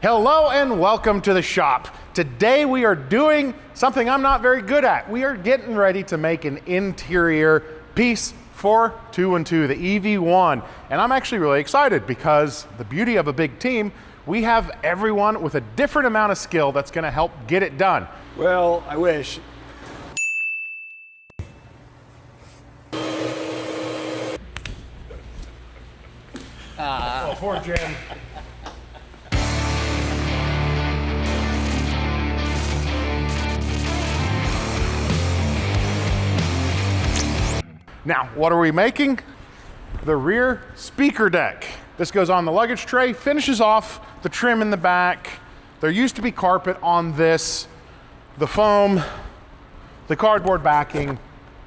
Hello and welcome to the shop. Today we are doing something I'm not very good at. We are getting ready to make an interior piece for 212, the EV1. And I'm actually really excited because the beauty of a big team, we have everyone with a different amount of skill that's gonna help get it done. Well, I wish. Oh, poor Jim. Now, what are we making? The rear speaker deck. This goes on the luggage tray, finishes off the trim in the back. There used to be carpet on this, the foam, the cardboard backing.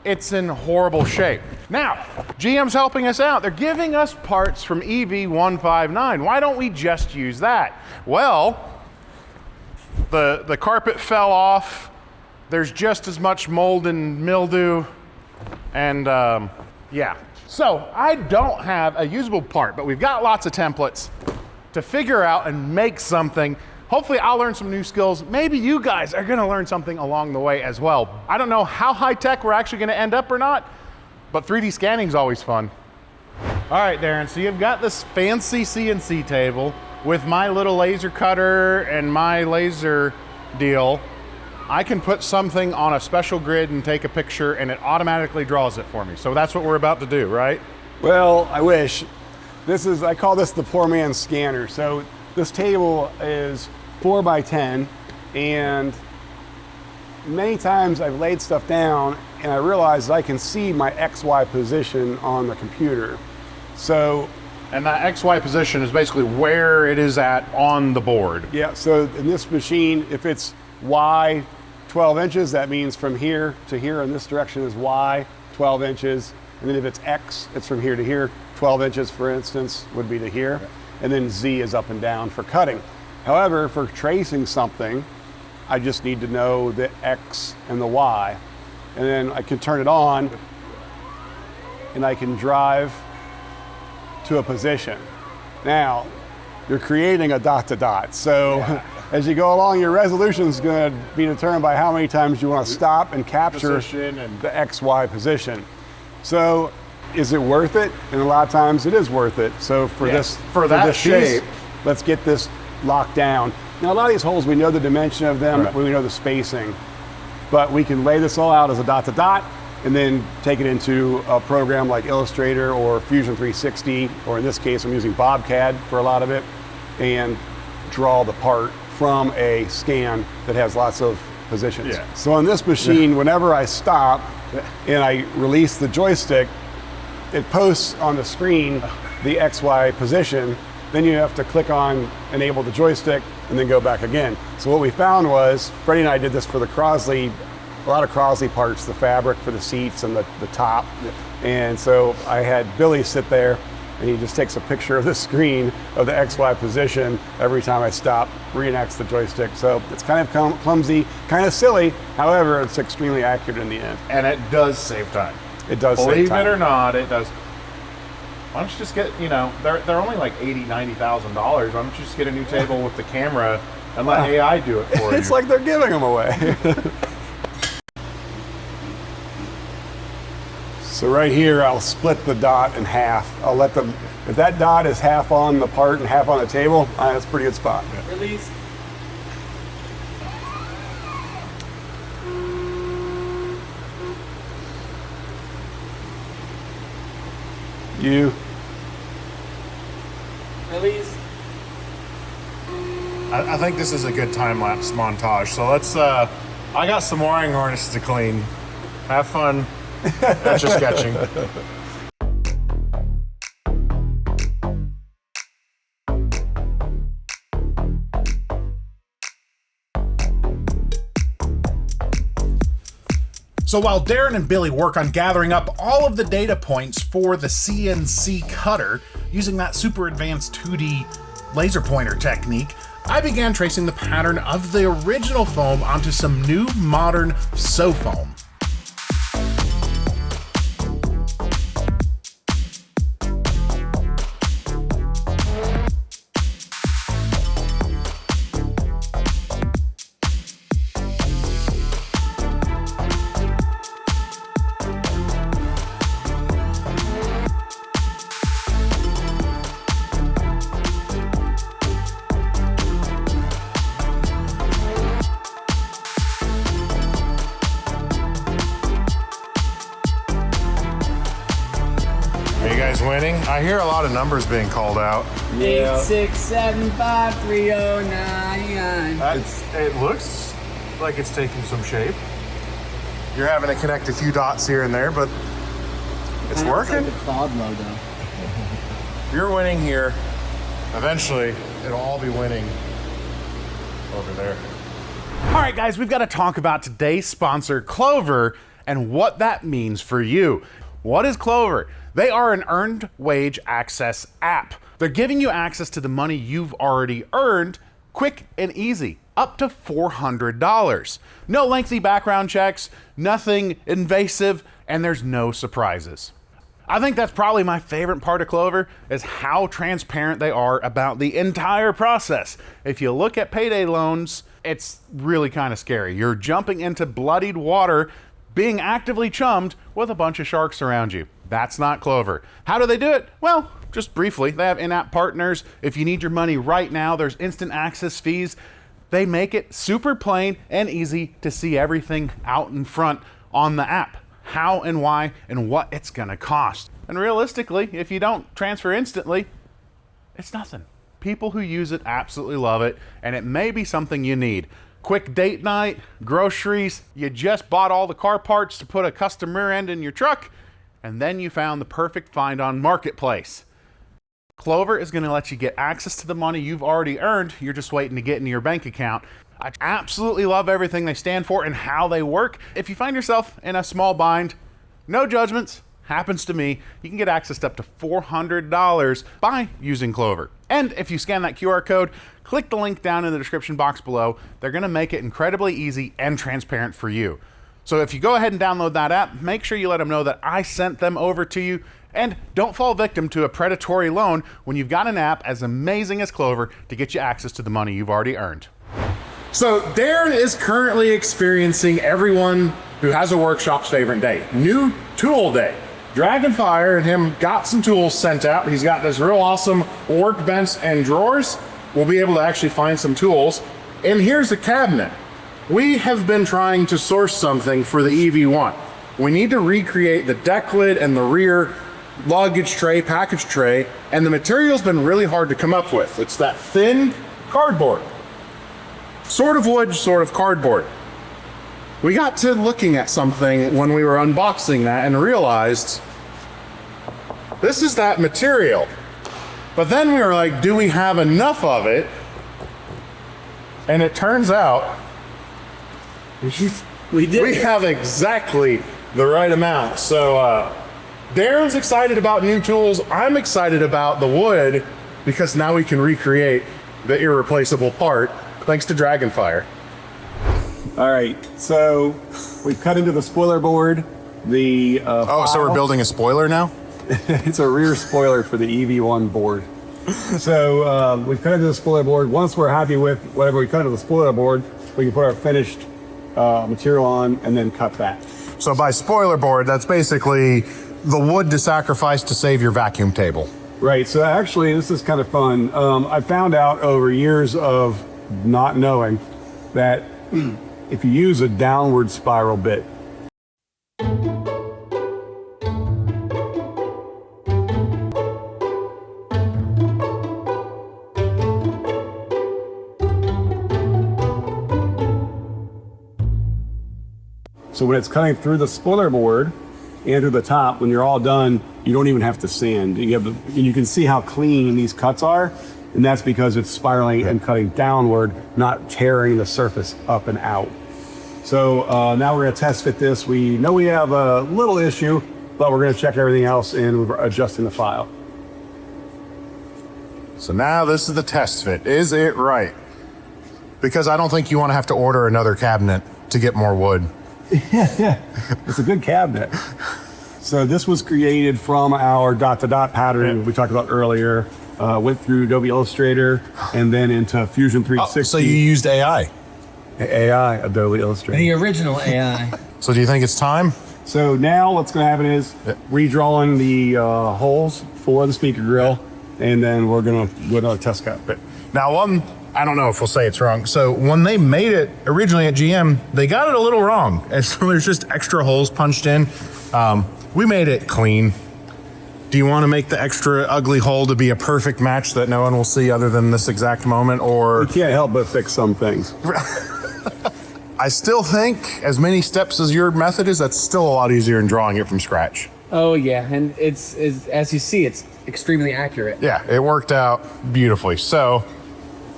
It's in horrible shape. Now, GM's helping us out. They're giving us parts from EV1 Why don't we just use that? Well, the carpet fell off. There's just as much mold and mildew. And yeah, so I don't have a usable part, but we've got lots of templates to figure out and make something. Hopefully I'll learn some new skills. Maybe you guys are gonna learn something along the way as well. I don't know how high tech we're actually gonna end up or not, but 3D scanning is always fun. All right, Darren, so you've got this fancy CNC table with my little laser cutter and my laser deal. I can put something on a special grid and take a picture and it automatically draws it for me. So that's what we're about to do, right? Well, I wish. I call this the poor man's scanner. So this table is 4 by 10, and many times I've laid stuff down and I realize I can see my XY position on the computer. And that XY position is basically where it is at on the board. Yeah, so in this machine, if it's Y 12 inches, that means from here to here in this direction is Y 12 inches. And then if it's X, it's from here to here. 12 inches, for instance, would be to here. And then Z is up and down for cutting. However, for tracing something, I just need to know the X and the Y. And then I can turn it on and I can drive to a position. Now, you're creating a dot to dot. So yeah. As you go along, your resolution is going to be determined by how many times you want to stop and capture the XY position. So is it worth it? And a lot of times it is worth it. So for this shape, let's get this locked down. Now a lot of these holes, we know the dimension of them, right. We know the spacing, but we can lay this all out as a dot to dot and then take it into a program like Illustrator or Fusion 360, or in this case I'm using BobCAD for a lot of it, and draw the part from a scan that has lots of positions. Yeah. So on this machine, whenever I stop and I release the joystick, it posts on the screen the XY position. Then you have to click on enable the joystick and then go back again. So what we found was, Freddie and I did this for the Crosley, a lot of Crosley parts, the fabric for the seats and the top. Yep. And so I had Billy sit there and he just takes a picture of the screen of the XY position every time I stop, reenacts the joystick. So it's kind of clumsy, kind of silly. However, it's extremely accurate in the end. And it does save time. It does save time. Believe it or not, it does. Why don't you just get, they're only like $80,000, $90,000. Why don't you just get a new table with the camera and let AI do it for you? It's like they're giving them away. So right here, I'll split the dot in half. If that dot is half on the part and half on the table, that's a pretty good spot. Release. You. Release. I think this is a good time-lapse montage. So let's, I got some wiring harnesses to clean. Have fun. That's just sketching. So while Darren and Billy work on gathering up all of the data points for the CNC cutter using that super advanced 2D laser pointer technique, I began tracing the pattern of the original foam onto some new modern So foam. winning? I hear a lot of numbers being called out. 8675309. It looks like it's taking some shape. You're having to connect a few dots here and there, but it's working. Like the cloud logo. You're winning here. Eventually, it'll all be winning over there. All right, guys, we've got to talk about today's sponsor, Clover, and what that means for you. What is Clover? They are an earned wage access app. They're giving you access to the money you've already earned, quick and easy, up to $400. No lengthy background checks, nothing invasive, and there's no surprises. I think that's probably my favorite part of Clover is how transparent they are about the entire process. If you look at payday loans, it's really kind of scary. You're jumping into bloodied water, being actively chummed with a bunch of sharks around you. That's not Clover. How do they do it? Well, just briefly, they have in-app partners. If you need your money right now, there's instant access fees. They make it super plain and easy to see everything out in front on the app. How and why and what it's gonna cost. And realistically, if you don't transfer instantly, it's nothing. People who use it absolutely love it, and it may be something you need. Quick date night, groceries, you just bought all the car parts to put a custom rear end in your truck, and then you found the perfect find on Marketplace. Clover is gonna let you get access to the money you've already earned, you're just waiting to get into your bank account. I absolutely love everything they stand for and how they work. If you find yourself in a small bind, no judgments, happens to me, you can get access to up to $400 by using Clover. And if you scan that QR code, click the link down in the description box below. They're gonna make it incredibly easy and transparent for you. So if you go ahead and download that app, make sure you let them know that I sent them over to you, and don't fall victim to a predatory loan when you've got an app as amazing as Clover to get you access to the money you've already earned. So Darren is currently experiencing everyone who has a workshop's favorite day, new tool day. Dragonfire and him got some tools sent out. He's got this real awesome workbench and drawers. We'll be able to actually find some tools. And here's a cabinet. We have been trying to source something for the EV1. We need to recreate the deck lid and the rear luggage tray, package tray, and the material's been really hard to come up with. It's that thin cardboard. Sort of wood, sort of cardboard. We got to looking at something when we were unboxing that and realized this is that material. But then we were like, do we have enough of it? And it turns out we have exactly the right amount. So Darren's excited about new tools. I'm excited about the wood because now we can recreate the irreplaceable part thanks to Dragonfire. All right, so we've cut into the spoiler board. The So we're building a spoiler now? It's a rear spoiler for the EV1 board. So we've cut into the spoiler board. Once we're happy with whatever we cut into the spoiler board, we can put our finished material on and then cut that. So by spoiler board, that's basically the wood to sacrifice to save your vacuum table. Right, so actually this is kind of fun. I found out over years of not knowing that if you use a downward spiral bit, so when it's cutting through the spoiler board and through the top, when you're all done, you don't even have to sand. You can see how clean these cuts are, and that's because it's spiraling and cutting downward, not tearing the surface up and out. So now we're gonna test fit this. We know we have a little issue, but we're gonna check everything else and we're adjusting the file. So now this is the test fit. Is it right? Because I don't think you want to have to order another cabinet to get more wood. Yeah, it's a good cabinet. So this was created from our dot-to-dot pattern we talked about earlier. Went through Adobe Illustrator and then into Fusion 360. So you used AI? AI, Adobe Illustrator. The original AI. So do you think it's time? So now what's going to happen is redrawing the holes for the speaker grill, and then we're going to do another test cut. Now I don't know if we'll say it's wrong. So when they made it originally at GM, they got it a little wrong. And so there's just extra holes punched in. We made it clean. Do you want to make the extra ugly hole to be a perfect match that no one will see other than this exact moment, or? You can't help but fix some things. I still think, as many steps as your method is, that's still a lot easier than drawing it from scratch. Oh yeah, and it's as you see, it's extremely accurate. Yeah, it worked out beautifully. So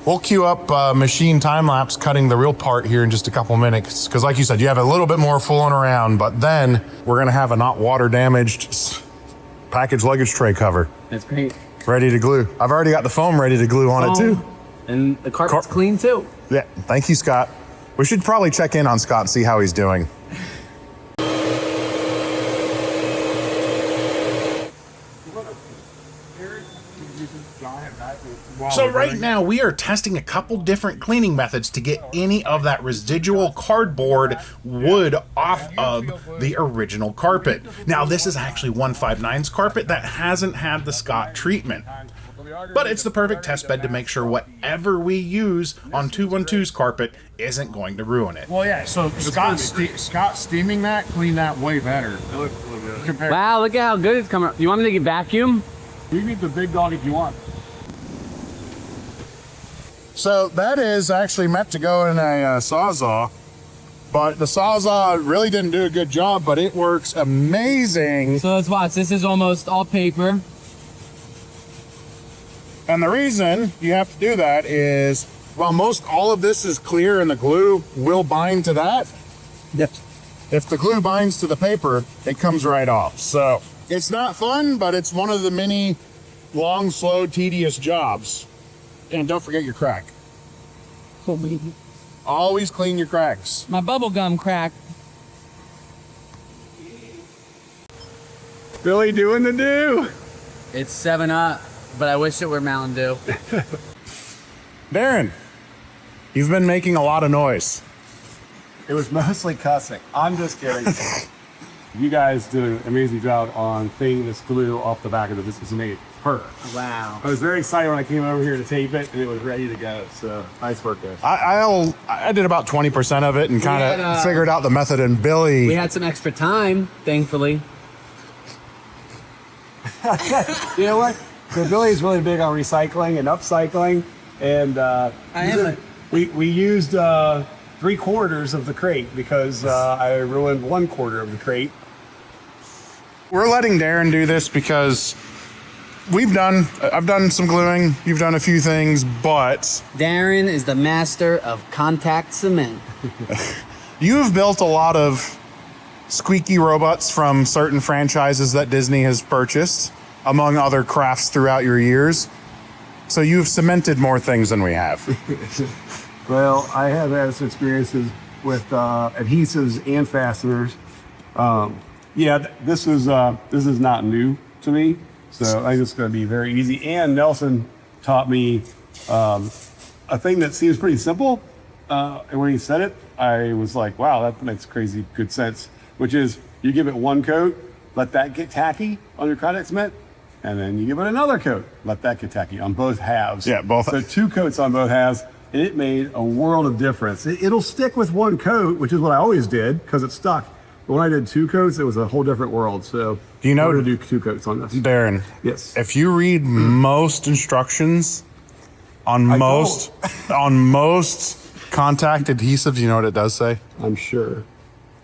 we'll queue up machine time lapse cutting the real part here in just a couple minutes, because like you said, you have a little bit more fooling around, but then we're gonna have a not water damaged package luggage tray cover. That's great. Ready to glue. I've already got the foam ready to glue on it too. And the carpet's clean too. Yeah, thank you, Scott. We should probably check in on Scott and see how he's doing. So right now we are testing a couple different cleaning methods to get any of that residual cardboard wood off of the original carpet. Now this is actually 159's carpet that hasn't had the Scott treatment. But it's the perfect test bed to make sure whatever we use on 212's carpet isn't going to ruin it. Well, yeah, so Scott steaming that cleaned that way better. Compared. Wow, look at how good it's coming up. You want me to get vacuum? You need the big dog if you want. So that is actually meant to go in a Sawzall, but the Sawzall really didn't do a good job, but it works amazing. So let's watch. This is almost all paper. And the reason you have to do that is, well, most all of this is clear and the glue will bind to that. Yes. If the glue binds to the paper, it comes right off. So it's not fun, but it's one of the many long, slow, tedious jobs. And don't forget your crack. Always clean your cracks. My bubble gum crack. Billy doing the do. It's 7-Up, but I wish it were Mountain Dew. Darren, you've been making a lot of noise. It was mostly cussing. I'm just kidding. You guys did an amazing job on cleaning this glue off the back of the This made perfect. Wow. I was very excited when I came over here to tape it, and it was ready to go. So nice work, guys. I did about 20% of it and kind had, of figured out the method, and Billy. We had some extra time, thankfully. You know what? So Billy's really big on recycling and upcycling, and we used 3/4 of the crate because I ruined 1/4 of the crate. We're letting Darren do this because I've done some gluing, you've done a few things, but Darren is the master of contact cement. you've built a lot of squeaky robots from certain franchises that Disney has purchased, among other crafts throughout your years. So you've cemented more things than we have. Well, I have had some experiences with adhesives and fasteners. This is not new to me, so I think it's going to be very easy. And Nelson taught me a thing that seems pretty simple, and when he said it, I was like, "Wow, that makes crazy good sense." Which is, you give it one coat, let that get tacky on your contact cement, and then you give it another coat, let that get tacky on both halves. Yeah, both. So 2 coats on both halves. And it made a world of difference. It'll stick with 1 coat, which is what I always did because it stuck. But when I did 2 coats, it was a whole different world. So do you know I'm gonna do 2 coats on this? Darren? Yes. If you read most instructions on most contact adhesives, you know what it does say? I'm sure.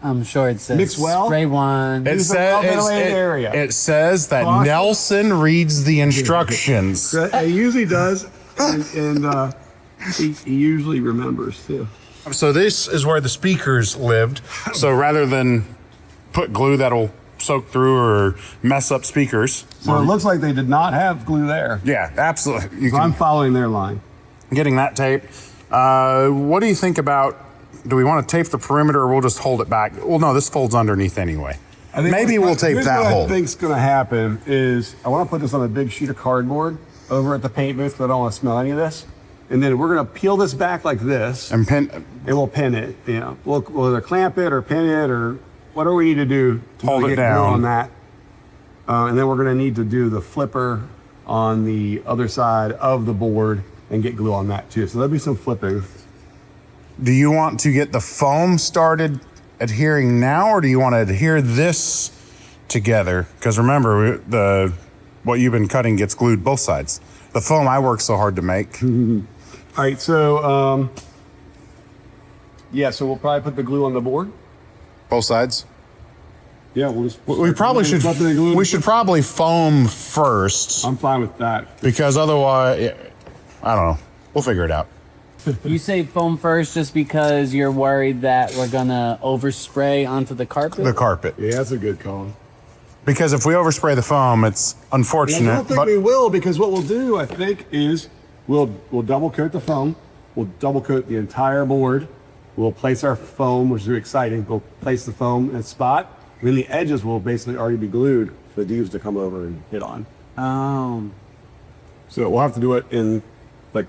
I'm sure it says Mix well? spray one. It says that Caution. Nelson reads the instructions. He usually does, and he usually remembers too. So this is where the speakers lived. So rather than put glue that'll soak through or mess up speakers. So it looks like they did not have glue there. Yeah, absolutely. I'm following their line. Getting that tape. What do you think about, do we want to tape the perimeter or we'll just hold it back? Well, no, this folds underneath anyway. I think Maybe we'll tape that what hole. I think's going to happen is I want to put this on a big sheet of cardboard over at the paint booth, but I don't want to smell any of this. And then we're going to peel this back like this, And pin. and we'll pin it. You know, we'll either clamp it or pin it or whatever we need to do to Hold really it get glue down. on that. And then we're going to need to do the flipper on the other side of the board and get glue on that too. So there'll be some flipping. Do you want to get the foam started adhering now, or do you want to adhere this together? Because remember, what you've been cutting gets glued both sides. The foam I work so hard to make. All right, so yeah, so we'll probably put the glue on the board. Both sides? Yeah, we'll just. We probably should. We should probably foam first. I'm fine with that. Because otherwise, I don't know. We'll figure it out. You say foam first just because you're worried that we're gonna overspray onto the carpet? The carpet. Yeah, that's a good call. Because if we overspray the foam, it's unfortunate. I don't think we will, because what we'll do, I think, is we'll double coat the foam. We'll double coat the entire board. We'll place our foam, which is really exciting. We'll place the foam in a spot. And then the edges will basically already be glued for the divs to come over and hit on. So we'll have to do it in like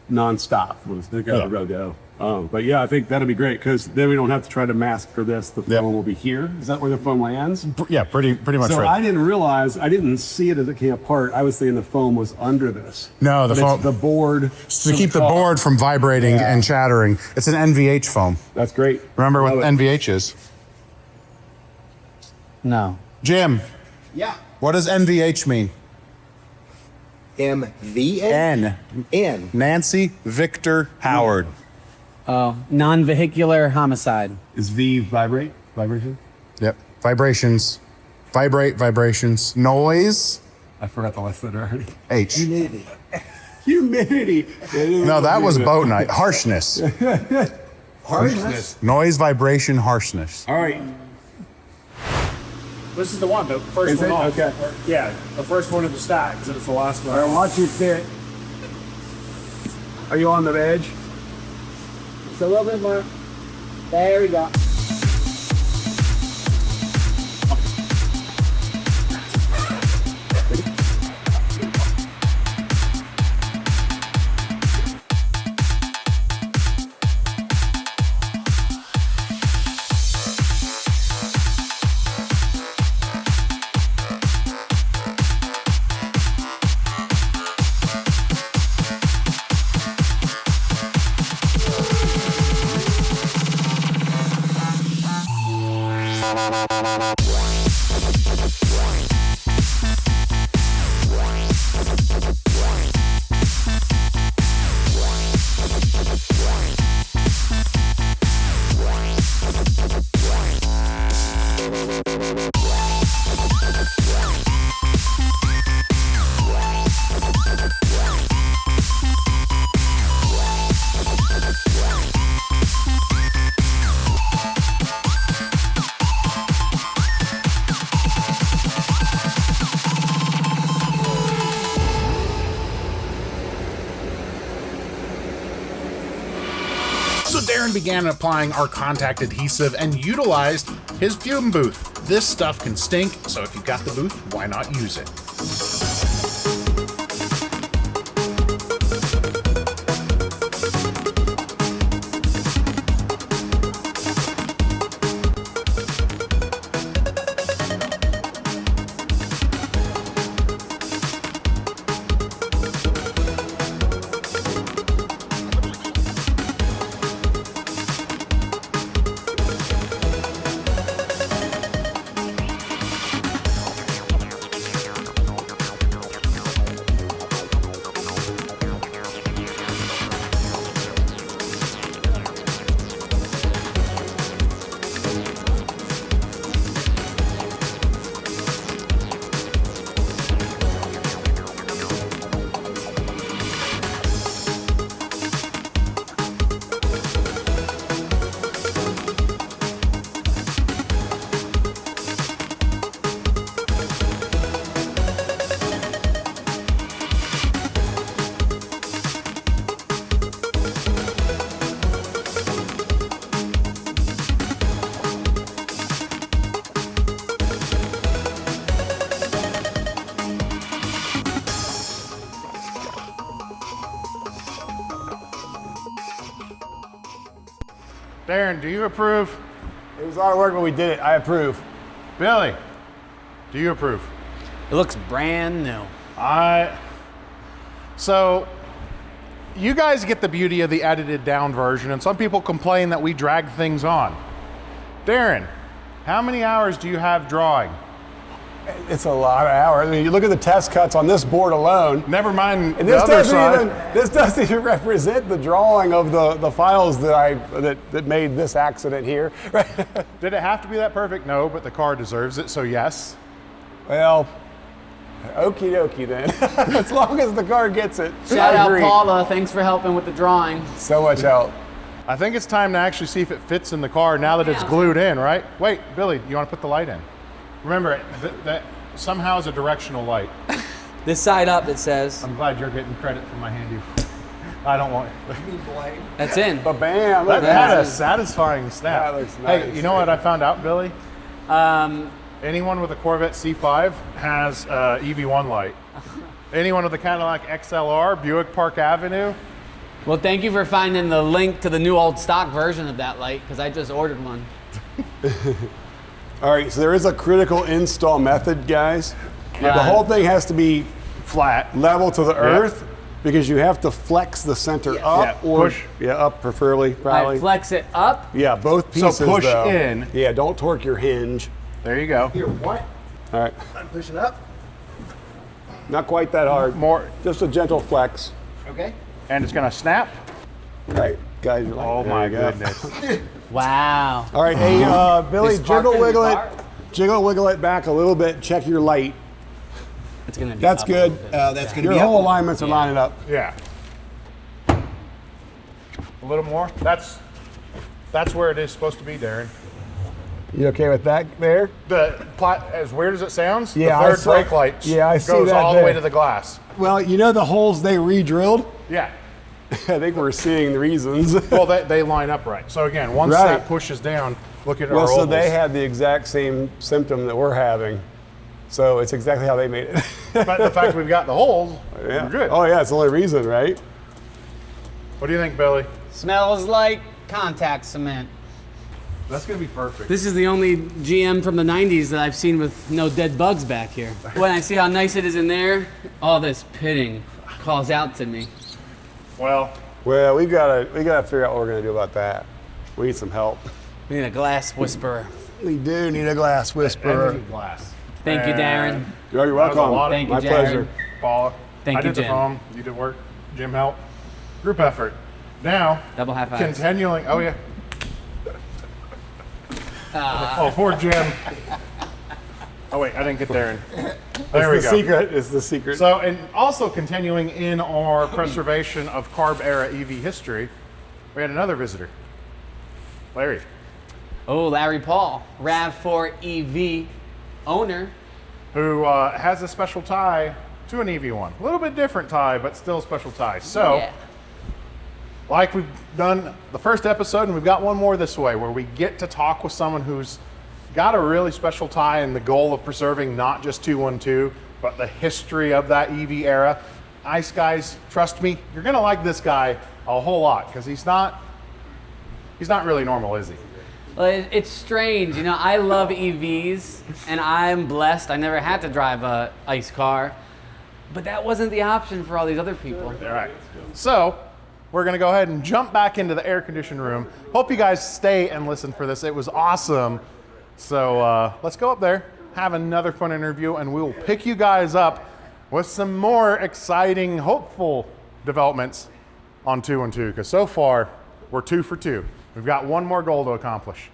non-stop. We'll just take out the road go. But yeah, I think that'll be great, because then we don't have to try to mask for this. The foam will be here. Is that where the foam lands? Yeah, pretty much So right. I didn't realize, I didn't see it as it came apart. I was thinking the foam was under this. No, the But foam. it's the board. To keep the board from vibrating and chattering. It's an NVH foam. That's great. Remember what Love it. NVH is? No. Jim, Yeah. what does NVH mean? MVN? N. Nancy Victor Howard. Oh, non-vehicular homicide. Is V vibrate? Vibration? Yep. Vibrations. Vibrate, vibrations. Noise. I forgot the last letter already. H. Humidity. Humidity. No, that was boat night. Harshness. Harshness. Noise, vibration, harshness. All right. This is the one, the first Is one it? off. Okay. Yeah, the first one of the stack, because it's the last one. All right, watch your fit. Are you on the edge? Just a little bit more. There we go. So Darren began applying our contact adhesive and utilized his fume booth. This stuff can stink, so if you've got the booth, why not use it? Darren, do you approve? It was a lot of work, but we did it. I approve. Billy, do you approve? It looks brand new. So you guys get the beauty of the edited down version, and some people complain that we drag things on. Darren, how many hours do you have drawing? It's a lot of hours. I mean, you look at the test cuts on this board alone. Never mind And the this other doesn't side. even this doesn't even represent the drawing of the files that made this accident here. Did it have to be that perfect? No, but the car deserves it, so yes. Well, okie dokie then. As long as the car gets it. Shout I out agree. Paula. Thanks for helping with the drawing. So much help. I think it's time to actually see if it fits in the car now that it's glued in, right? Wait, Billy, you want to put the light in? Remember, that somehow is a directional light. This side up, it says. I'm glad you're getting credit for my handy. I don't want it. That's in. But bam, That look at had a that. satisfying snap. That looks Hey, nice. you know what I found out, Billy? Um, Anyone with a Corvette C5 has EV1 light. Anyone with a Cadillac XLR, Buick Park Avenue, Well, thank you for finding the link to the new old stock version of that light, because I just ordered one. All right, so there is a critical install method, guys. Yeah. The whole thing has to be flat. level to the earth because you have to flex the center up Yeah, or push. up preferably, I probably. flex it up. Yeah, both pieces. push though. in. Yeah, don't torque your hinge. There you go. Here, what? All right, I'm pushing up. not quite that hard. More, Just a gentle flex. Okay. and it's gonna snap. Right, guys. You're like, Oh there my you go. goodness. Wow. All right, hey, Billy, Is Parker jiggle in the wiggle it. car? Jiggle wiggle it back a little bit. Check your light. It's gonna be That's up a good. little bit. That's going to Your be whole up. alignments are lining up. Yeah. A little more. That's where it is supposed to be, Darren. You okay with that there? As weird as it sounds, Yeah, the I third saw- brake light yeah, I see goes that all the way there. to the glass. Well, you know the holes they re-drilled? Yeah. I think we're seeing the reasons. Well, they line up right. So again, once Right. that pushes down, look at Well, our so ovals. they had the exact same symptom that we're having. So it's exactly how they made it. But the fact we've got the holes, Yeah. we're good. Oh yeah, it's the only reason, right? What do you think, Billy? Smells like contact cement. That's gonna be perfect. This is the only GM from the 90s that I've seen with no dead bugs back here. When I see how nice it is in there, all this pitting calls out to me. Well, Well, we gotta figure out what we're gonna do about that. We need some help. We need a glass whisperer. We do need a glass whisperer. and glass. Thank you, Darren. Oh, you're That was a welcome. lot of- Thank you, My Jared. pleasure. Paula. Thank I you, did the Jim. foam. You did work. Jim helped. Group effort. Now, Double high fives. continuing. Oh yeah. Oh, poor Jim. Oh wait, I didn't get Darren. There we It's go. the secret. It's the secret. So, and also continuing in our preservation of carb era EV history, we had another visitor, Larry. Oh, Larry Paul, RAV4 EV owner. Who has a special tie to an EV1. A little bit different tie, but still a special tie. So, Yeah. like we've done the first episode, and we've got one more this way, where we get to talk with someone who's got a really special tie and the goal of preserving not just 212, but the history of that EV era. Ice guys, trust me, you're gonna like this guy a whole lot, because he's not really normal, is he? Well, it's strange, you know. I love EVs, and I'm blessed. I never had to drive a ICE car, but that wasn't the option for all these other people. All right. So we're gonna go ahead and jump back into the air-conditioned room. Hope you guys stay and listen for this. It was awesome. So let's go up there, have another fun interview, and we will pick you guys up with some more exciting, hopeful developments on 212. Because so far we're 2 for 2. We've got one more goal to accomplish.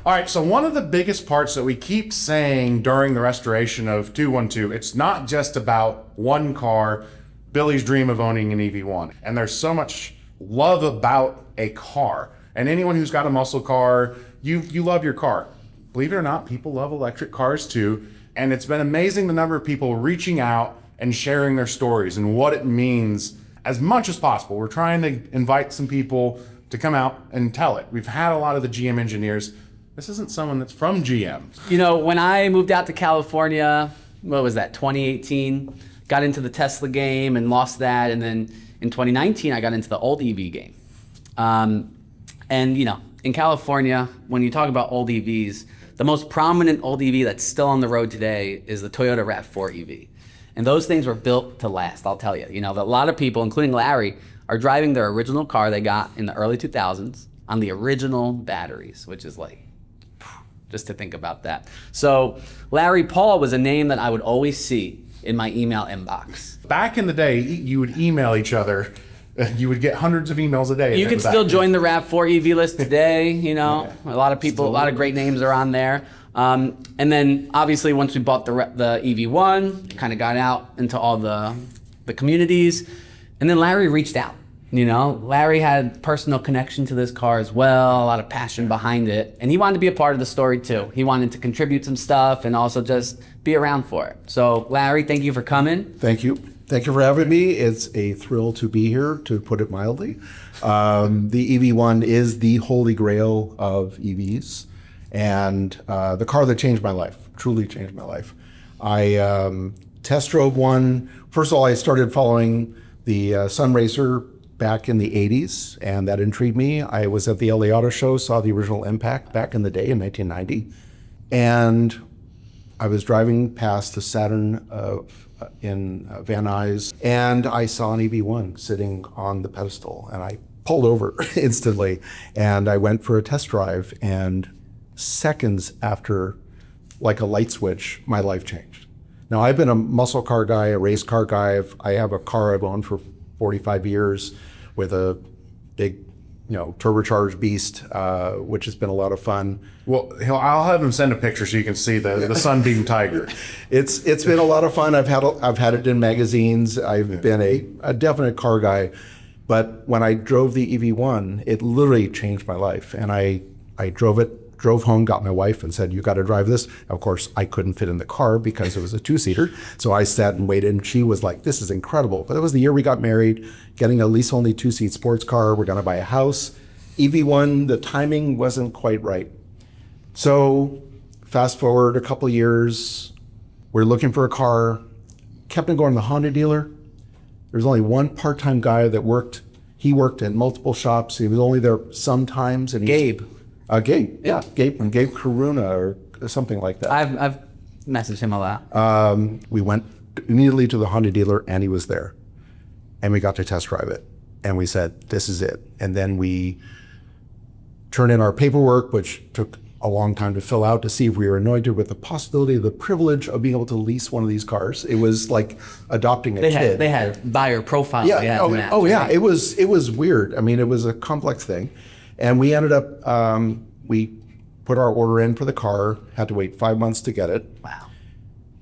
All right, so one of the biggest parts that we keep saying during the restoration of 212, it's not just about one car, Billy's dream of owning an EV1. And there's so much love about a car. And anyone who's got a muscle car, you love your car. Believe it or not, people love electric cars too. And it's been amazing the number of people reaching out and sharing their stories and what it means as much as possible. We're trying to invite some people to come out and tell it. We've had a lot of the GM engineers. This isn't someone that's from GM. You know, when I moved out to California, what was that, 2018, got into the Tesla game and lost that. And then in 2019, I got into the old EV game. And you know, in California, when you talk about old EVs, the most prominent old EV that's still on the road today is the Toyota RAV4 EV. And those things were built to last, I'll tell you. You know, a lot of people, including Larry, are driving their original car they got in the early 2000s on the original batteries, which is like just to think about that. So Larry Paul was a name that I would always see in my email inbox. Back in the day, you would email each other. You would get hundreds of emails a day. You can still join the RAV4 EV list today. You know, a lot of people, a lot of great names are on there. And then obviously once we bought the EV1, kind of got out into all the communities. And then Larry reached out. You know, Larry had personal connection to this car as well, a lot of passion behind it. And he wanted to be a part of the story too. He wanted to contribute some stuff and also just be around for it. So Larry, thank you for coming. Thank you. Thank you for having me. It's a thrill to be here, to put it mildly. The EV1 is the holy grail of EVs, and the car that changed my life, truly changed my life. I test drove one. First of all, I started following the Sun Racer back in the 80s, and that intrigued me. I was at the LA Auto Show, saw the original Impact back in the day in 1990, and I was driving past the Saturn in Van Nuys, and I saw an EV1 sitting on the pedestal, and I pulled over instantly, and I went for a test drive, and seconds after, like a light switch, my life changed. Now, I've been a muscle car guy, a race car guy. I have a car I've owned for 45 years with a big, turbocharged beast, which has been a lot of fun. Well, I'll have him send a picture so you can see the Sunbeam Tiger. It's been a lot of fun. I've had it in magazines. I've been a definite car guy, but when I drove the EV1, it literally changed my life. And I drove home, got my wife, and said, "You got to drive this." Of course, I couldn't fit in the car because it was a two-seater. So I sat and waited, and she was like, "This is incredible." But it was the year we got married, getting a lease-only two-seat sports car. We're going to buy a house. EV1, the timing wasn't quite right. So fast forward a couple years, we're looking for a car. Kept on going to the Honda dealer. There's only one part-time guy that worked. He worked in multiple shops. He was only there sometimes. And Gabe. Gabe, yeah, Gabe Karuna or something like that. I've messaged him a lot. We went immediately to the Honda dealer, and he was there. And we got to test drive it. And we said, this is it. And then we turned in our paperwork, which took a long time to fill out, to see if we were anointed with the possibility, the privilege of being able to lease one of these cars. It was like adopting a kid. They had buyer profile. Yeah. They had to match, yeah. right? It was weird. I mean, it was a complex thing. And we ended up, we put our order in for the car, had to wait 5 months to get it. Wow.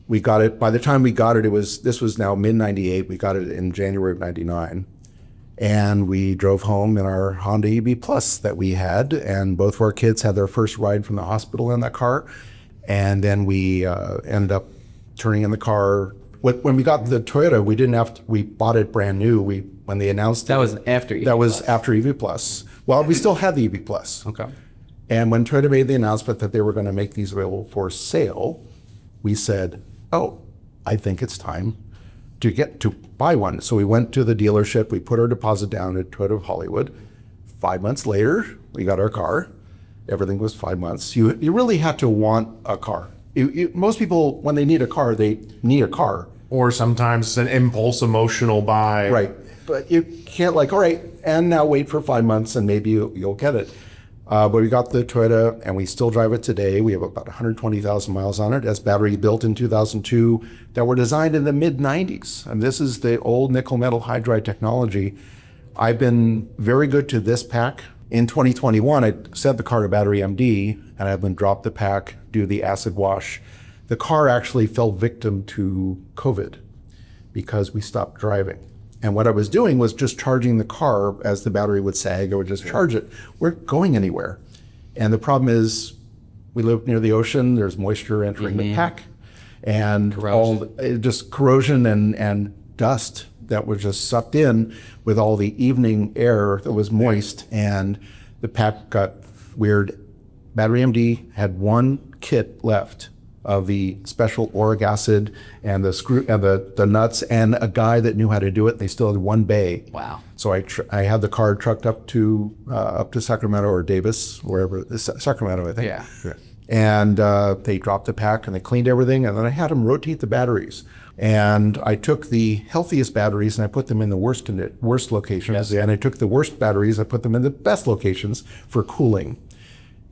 We got it, by the time we got it, this was now mid-98. We got it in January of 99. And we drove home in our Honda EB Plus that we had, and both of our kids had their first ride from the hospital in that car. And then we ended up turning in the car. When we got the Toyota, we bought it brand new. When they announced That it. was after EV That was Plus. after EV Plus. Well, we still had the EV Plus. Okay. And when Toyota made the announcement that they were going to make these available for sale, we said, "Oh, I think it's time to buy one." So we went to the dealership. We put our deposit down at Toyota of Hollywood. 5 months later, we got our car. Everything was 5 months. You really had to want a car. Most people, when they need a car, they need a car. Or sometimes it's an impulse emotional buy. Right. But you can't all right, and now wait for 5 months and maybe you'll get it. But we got the Toyota, and we still drive it today. We have about 120,000 miles on it. It has battery built in 2002 that were designed in the mid-90s. And this is the old nickel metal hydride technology. I've been very good to this pack. In 2021, I set the car to battery MD, and I've been drop the pack, do the acid wash. The car actually fell victim to COVID because we stopped driving. And what I was doing was just charging the car as the battery would sag. I would just charge it. We're going anywhere. And the problem is we live near the ocean. There's moisture entering the pack, and just corrosion and dust that was just sucked in with all the evening air that was moist, and the pack got weird. Battery MD had one kit left of the special auric acid and the screw and the nuts, and a guy that knew how to do it. They still had one bay. Wow. So I had the car trucked up to Sacramento or Davis, wherever, Sacramento, I think. Yeah. And they dropped the pack and they cleaned everything, and then I had them rotate the batteries. And I took the healthiest batteries and I put them in the worst locations. And I took the worst batteries, I put them in the best locations for cooling.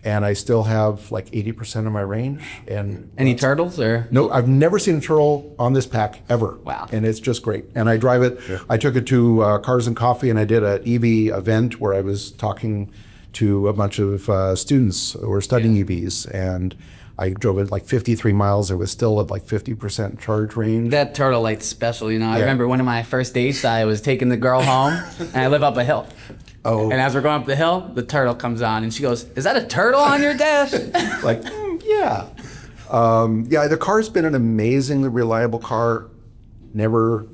and I still have like 80% of my range. And Any turtles or? no, I've never seen a turtle on this pack ever. Wow. And it's just great. And I drive it. I took it to Cars and Coffee, and I did an EV event where I was talking to a bunch of students who were studying EVs. And I drove it like 53 miles. It was still at like 50% charge range. That turtle light's special, you know. I remember one of my first dates, I was taking the girl home, and I live up a hill. Oh. And as we're going up the hill, the turtle comes on, and she goes, "Is that a turtle on your dash?" Like, yeah. Yeah, the car's been an amazingly reliable car. Never,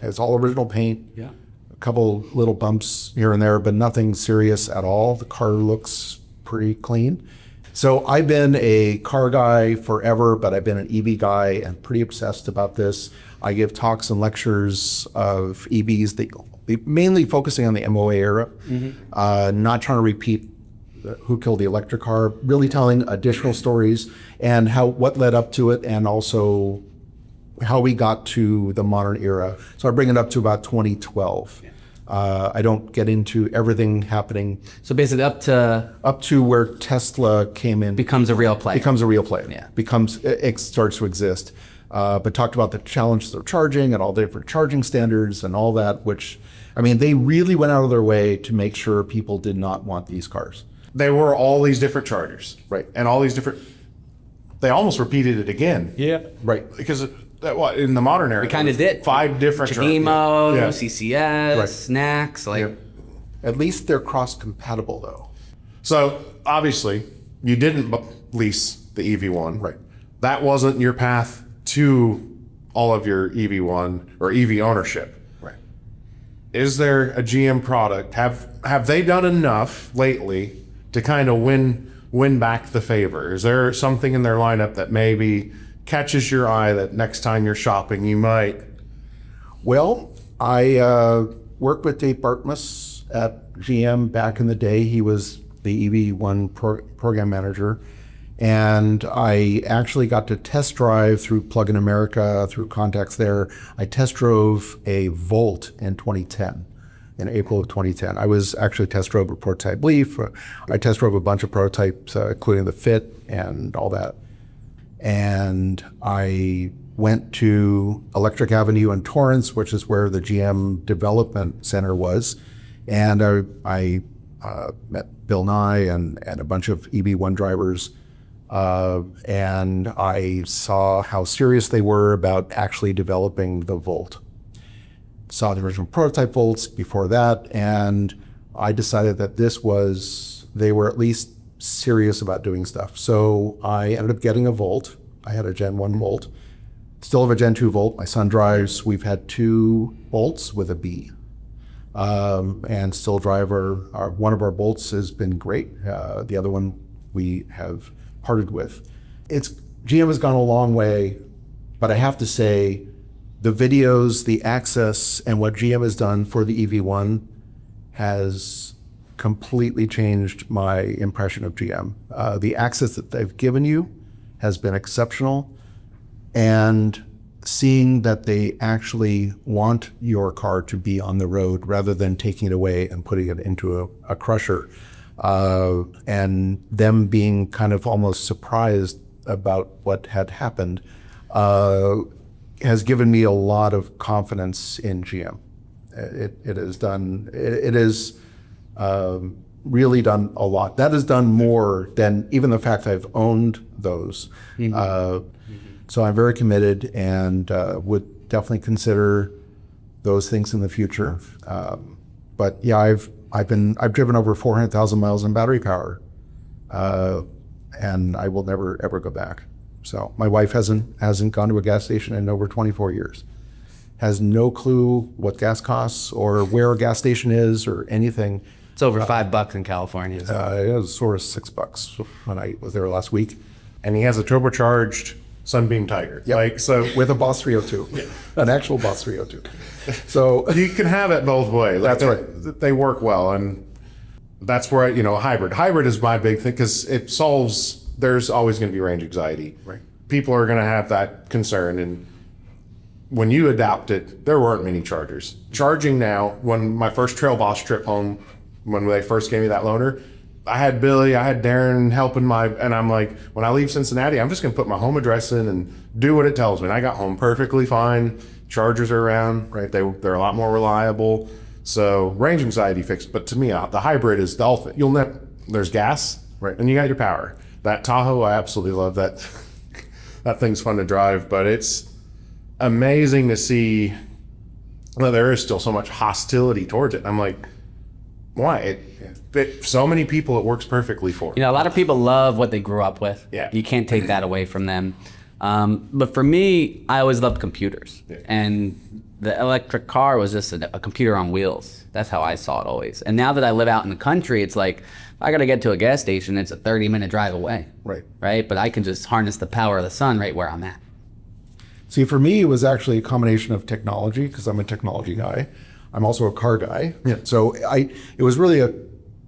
has all original paint. Yeah. A couple little bumps here and there, but nothing serious at all. The car looks pretty clean. So I've been a car guy forever, but I've been an EV guy and pretty obsessed about this. I give talks and lectures of EVs, mainly focusing on the MOA era, not trying to repeat who killed the electric car, really telling additional stories and what led up to it, and also how we got to the modern era. So I bring it up to about 2012. I don't get into everything happening So basically, up to where Tesla came in. becomes a real player. Becomes a real player. Yeah. It starts to exist. But talked about the challenges of charging and all the different charging standards and all that, which, I mean, they really went out of their way to make sure people did not want these cars. There were all these different chargers. Right. And all these different, they almost repeated it again. Yeah. Right. Because in the modern era, We kind of did. 5 different Chademo, Yeah. CCS, Right. snacks, like. At least they're cross-compatible, though. So obviously, you didn't lease the EV1. Right. That wasn't your path to all of your EV1 or EV ownership. Right. Is there a GM product? Have they done enough lately to kind of win back the favor? Is there something in their lineup that maybe catches your eye that next time you're shopping you might? Well, I worked with Dave Bartmus at GM back in the day. He was the EV1 program manager. And I actually got to test drive through Plug-in America, through contacts there. I test drove a Volt in 2010, in April of 2010. I was actually test drove a prototype Leaf. I test drove a bunch of prototypes, including the Fit and all that. And I went to Electric Avenue in Torrance, which is where the GM Development Center was. And I met Bill Nye and a bunch of EV1 drivers. And I saw how serious they were about actually developing the Volt. Saw the original prototype Volts before that, and I decided that they were at least serious about doing stuff. So I ended up getting a Volt. I had a Gen 1 Volt. Still have a Gen 2 Volt. My son drives. We've had 2 Volts with a B. And still drive one of our Bolts has been great. The other one we have parted with. GM has gone a long way, but I have to say the videos, the access, and what GM has done for the EV1 has completely changed my impression of GM. The access that they've given you has been exceptional, and seeing that they actually want your car to be on the road rather than taking it away and putting it into a crusher, and them being kind of almost surprised about what had happened, has given me a lot of confidence in GM. It has really done a lot. That has done more than even the fact I've owned those. So I'm very committed and would definitely consider those things in the future. But yeah, I've driven over 400,000 miles in battery power, and I will never ever go back. So my wife hasn't gone to a gas station in over 24 years. Has no clue what gas costs or where a gas station is or anything. It's over $5 in California. It was sort of $6 when I was there last week. And he has a turbocharged Sunbeam Tiger. Yep. Like, so With a Boss 302, an actual Boss 302. So you can have it both ways. Like, That's right. They work well, and that's where hybrid. Hybrid is my big thing because it solves. There's always going to be range anxiety. Right. People are going to have that concern, and when you adapt it, there weren't many chargers. Charging now. When my first Trail Boss trip home, when they first gave me that loaner, I had Billy, I had Darren helping and I'm like, when I leave Cincinnati, I'm just gonna put my home address in and do what it tells me. And I got home perfectly fine. Chargers are around, right? They're a lot more reliable. So range anxiety fixed. But to me, the hybrid is the ultimate. There's gas, right? And you got your power. That Tahoe, I absolutely love that. That thing's fun to drive, but it's amazing to see that there is still so much hostility towards it. I'm like, why? So many people, it works perfectly for. You know, a lot of people love what they grew up with. Yeah. You can't take that away from them. But for me, I always loved computers. Yeah. And the electric car was just a computer on wheels. That's how I saw it always. And now that I live out in the country, it's like, I got to get to a gas station, it's a 30-minute drive away. Right. Right? But I can just harness the power of the sun right where I'm at. See, for me, it was actually a combination of technology, because I'm a technology guy. I'm also a car guy. Yeah. So it was really a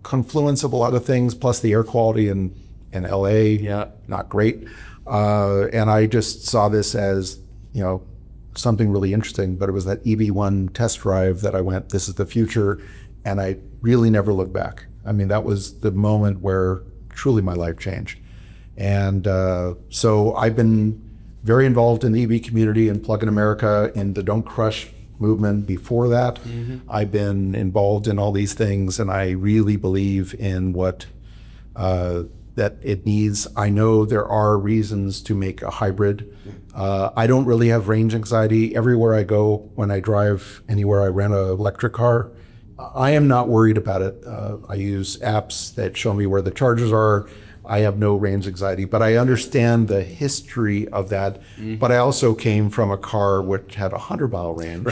confluence of a lot of things, plus the air quality in LA, not great. And I just saw this as, you know, something really interesting, but it was that EV1 test drive that I went, this is the future, and I really never looked back. I mean, that was the moment where truly my life changed. And so I've been very involved in the EV community and Plug in America and the Don't Crush movement before that. I've been involved in all these things, and I really believe in what that it needs. I know there are reasons to make a hybrid. I don't really have range anxiety. Everywhere I go, when I drive anywhere, I rent an electric car. I am not worried about it. I use apps that show me where the chargers are. I have no range anxiety, but I understand the history of that. But I also came from a car which had 100-mile range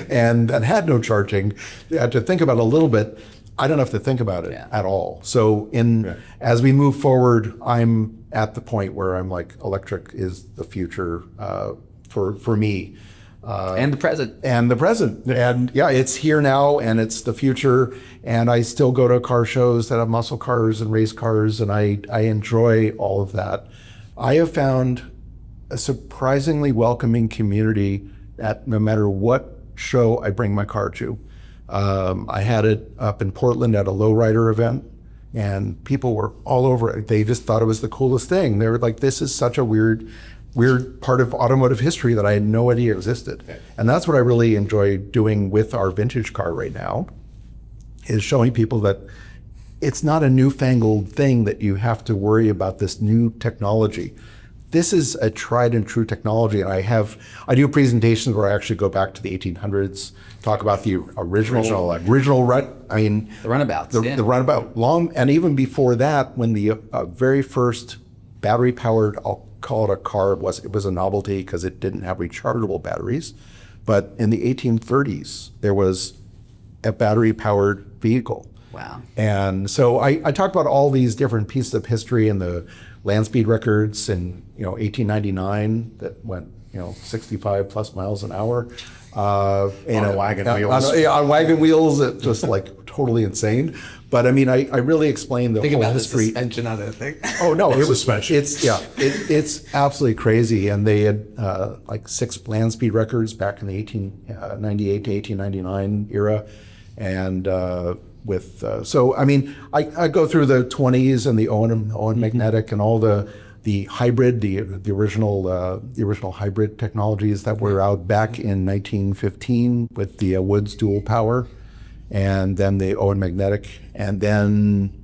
and that had no charging. I had to think about it a little bit. I don't have to think about it at all. So as we move forward, I'm at the point where I'm like, electric is the future for me. And the present. And the present. And yeah, it's here now and it's the future. And I still go to car shows that have muscle cars and race cars, and I enjoy all of that. I have found a surprisingly welcoming community at no matter what show I bring my car to. I had it up in Portland at a lowrider event, and people were all over it. They just thought it was the coolest thing. They were like, this is such a weird part of automotive history that I had no idea existed. And that's what I really enjoy doing with our vintage car right now, is showing people that it's not a newfangled thing that you have to worry about this new technology. This is a tried and true technology. And I do presentations where I actually go back to the 1800s, talk about the original The runabouts. the runabout long, and even before that, when the very first battery powered, I'll call it a car, it was a novelty because it didn't have rechargeable batteries. But in the 1830s, there was a battery powered vehicle. Wow. And so I talk about all these different pieces of history and the land speed records in 1899 that went 65 plus miles an hour. On wagon wheels. On wagon wheels, it just like totally insane. But I mean, I really explained the Think whole about history. the suspension on that thing. Oh no, it was Suspension. It's absolutely crazy. And they had like 6 land speed records back in the 1898 to 1899 era, and so I mean, I go through the 20s and the Owen magnetic and all the hybrid, the original hybrid technologies that were out back in 1915 with the Woods dual power, and then the Owen magnetic, and then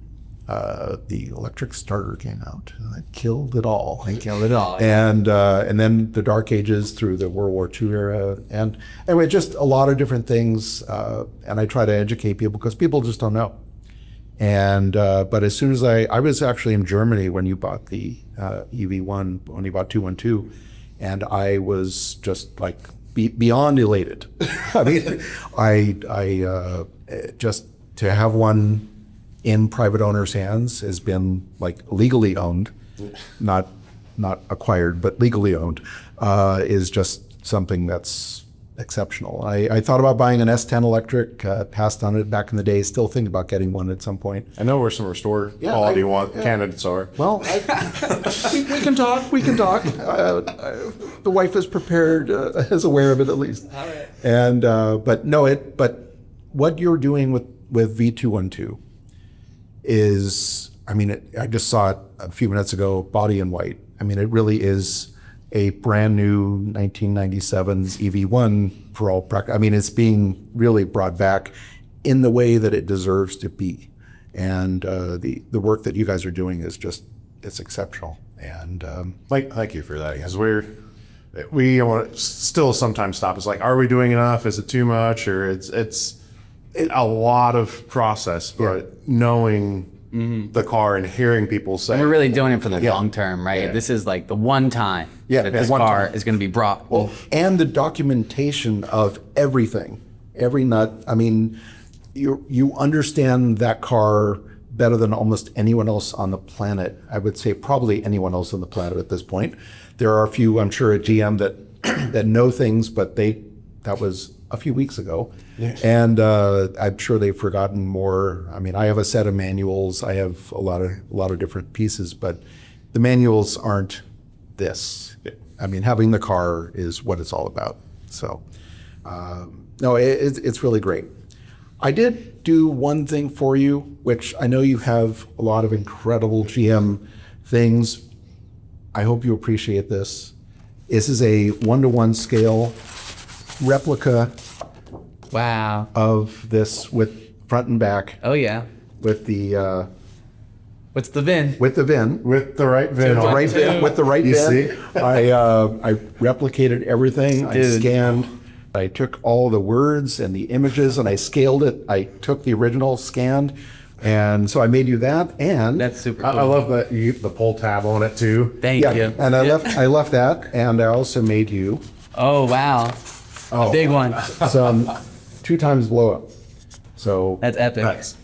the electric starter came out and that killed it all. And then the Dark Ages through the World War II era, and anyway, just a lot of different things. And I try to educate people because people just don't know. And but as soon as I was actually in Germany when you bought the EV1, when you bought 212, and I was just like beyond elated. I mean, I just to have one in private owners' hands has been like legally owned, not acquired, but legally owned, is just something that's exceptional. I thought about buying an S10 electric, passed on it back in the day, still think about getting one at some point. I know where some restore quality candidates are. Well, we can talk. The wife is prepared, is aware of it at least. All right. And but what you're doing with V212 is, I mean, I just saw it a few minutes ago, body in white. I mean, it really is a brand new 1997's EV1 for all practice. I mean, it's being really brought back in the way that it deserves to be. And the work that you guys are doing is just, it's exceptional. And Thank you for that, because we still sometimes stop. It's like, are we doing enough? Is it too much? Or it's a lot of process, but knowing the car and hearing people say, And we're really doing it for the long term, right? Yeah. This is like the one time that this one car time. is going to be brought. well, and the documentation of everything, every nut. I mean, you understand that car better than almost anyone else on the planet. I would say probably anyone else on the planet at this point. There are a few, I'm sure, at GM that know things, but that was a few weeks ago. Yeah. And I'm sure they've forgotten more. I mean, I have a set of manuals. I have a lot of different pieces, but the manuals aren't this. I mean, having the car is what it's all about. So, no, it's really great. I did do one thing for you, which I know you have a lot of incredible GM things. I hope you appreciate this. This is a 1-to-1 scale replica Wow. of this with front and back, Oh, yeah. with the What's the VIN? with the VIN. with the right VIN on Right it. VIN, with the right You VIN. see? I replicated everything. I Dude. scanned. I took all the words and the images and I scaled it. I took the original, scanned, and so I made you that. And That's super I cool. love that the pull tab on it too. Thank yeah, you. and I left that, and I also made you Oh, wow. A big one. some 2 times blow up. So That's epic. Nice.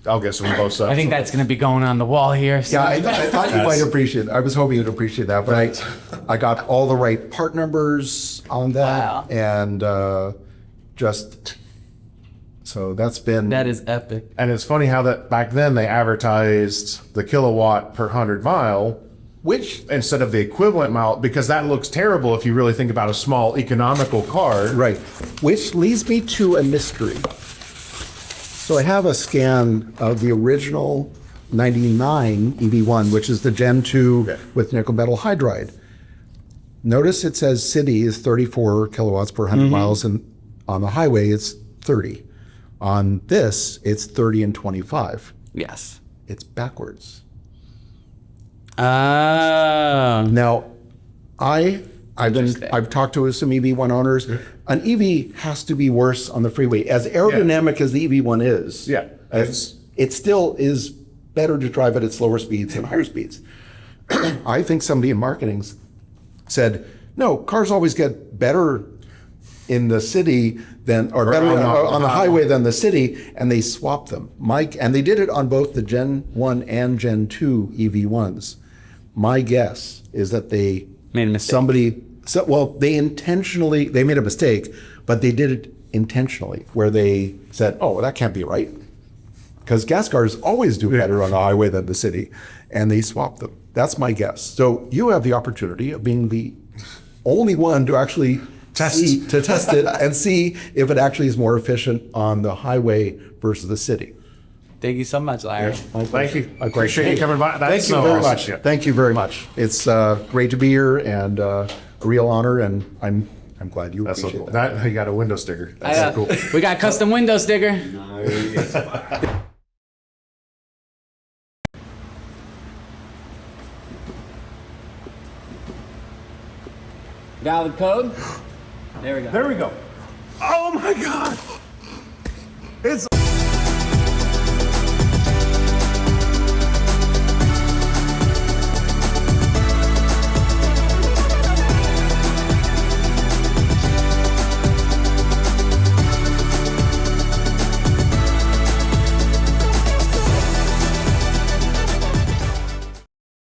I'll get some close ups. I think that's going to be going on the wall here. So. yeah, I thought you might appreciate it. I was hoping you'd appreciate that, but I got all the right part numbers on that, Wow. and just so that's been That is epic. And it's funny how that back then they advertised the kilowatt per 100 mile which instead of the equivalent mile, because that looks terrible if you really think about a small economical car. right, which leads me to a mystery. So I have a scan of the original 99 EV1, which is the Gen 2 Okay. with nickel metal hydride. Notice it says city is 34 kilowatts per 100 miles, and on the highway it's 30. On this, it's 30 and 25. Yes. It's backwards. Oh. Now, I've talked to some EV1 owners. An EV has to be worse on the freeway. As aerodynamic as the EV1 is, Yeah. it still is better to drive it at slower speeds than higher speeds. I think somebody in marketing said, no, cars always get better in the city than, or better on the highway than the city, and they swapped them. And they did it on both the Gen 1 and Gen 2 EV1s. My guess is that they Made a mistake. they made a mistake, but they did it intentionally, where they said, oh, that can't be right. Because gas cars always do better on the highway than the city, and they swapped them. That's my guess. So you have the opportunity of being the only one to actually test it and see if it actually is more efficient on the highway versus the city. Thank you so much, Larry. Thank you. I appreciate you coming by. That's Thank you so very awesome. much. Yeah. Thank you very much. It's great to be here and a real honor, and I'm glad you That's so appreciate cool. that. That you got a window sticker. That's so cool. We got custom window sticker. Valid code. There we go. There we go. Oh my God. It's